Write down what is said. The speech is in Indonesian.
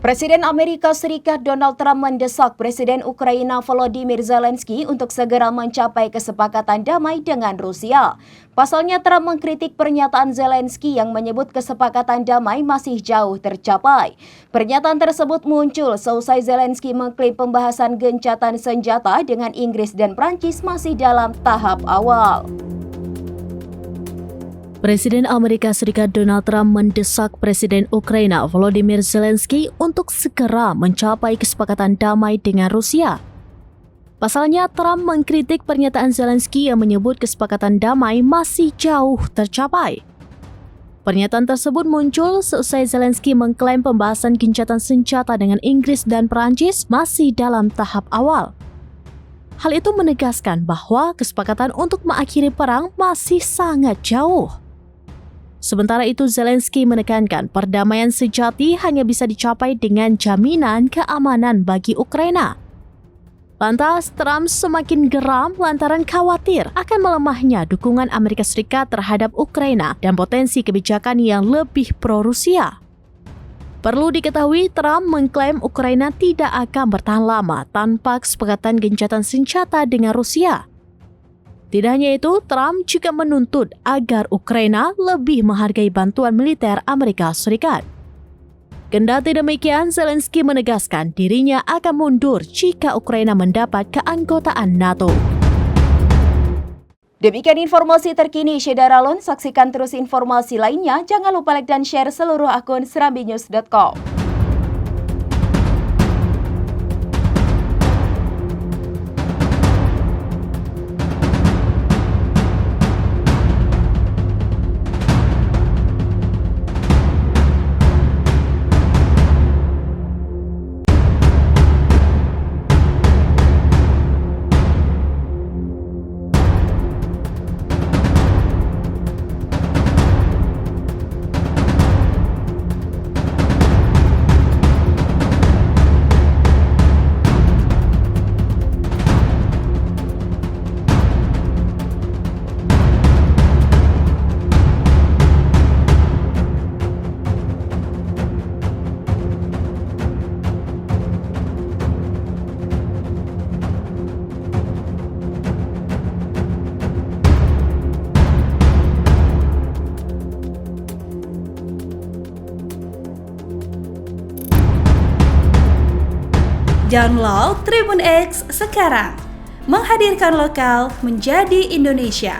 Presiden Amerika Serikat Donald Trump mendesak Presiden Ukraina Volodymyr Zelensky untuk segera mencapai kesepakatan damai dengan Rusia. Pasalnya, Trump mengkritik pernyataan Zelensky yang menyebut kesepakatan damai masih jauh tercapai. Pernyataan tersebut muncul seusai Zelensky mengklaim pembahasan gencatan senjata dengan Inggris dan Prancis masih dalam tahap awal. Presiden Amerika Serikat Donald Trump mendesak Presiden Ukraina Volodymyr Zelensky untuk segera mencapai kesepakatan damai dengan Rusia. Pasalnya, Trump mengkritik pernyataan Zelensky yang menyebut kesepakatan damai masih jauh tercapai. Pernyataan tersebut muncul seusai Zelensky mengklaim pembahasan gencatan senjata dengan Inggris dan Prancis masih dalam tahap awal. Hal itu menegaskan bahwa kesepakatan untuk mengakhiri perang masih sangat jauh. Sementara itu, Zelensky menekankan perdamaian sejati hanya bisa dicapai dengan jaminan keamanan bagi Ukraina. Lantas, Trump semakin geram lantaran khawatir akan melemahnya dukungan Amerika Serikat terhadap Ukraina dan potensi kebijakan yang lebih pro-Rusia. Perlu diketahui, Trump mengklaim Ukraina tidak akan bertahan lama tanpa kesepakatan gencatan senjata dengan Rusia. Tidak hanya itu, Trump juga menuntut agar Ukraina lebih menghargai bantuan militer Amerika Serikat. Kendati demikian, Zelensky menegaskan dirinya akan mundur jika Ukraina mendapat keanggotaan NATO. Demikian informasi terkini Syederalun. Saksikan terus informasi lainnya. Jangan lupa like dan share seluruh akun serambinews.com. Download Tribun X sekarang, menghadirkan lokal menjadi Indonesia.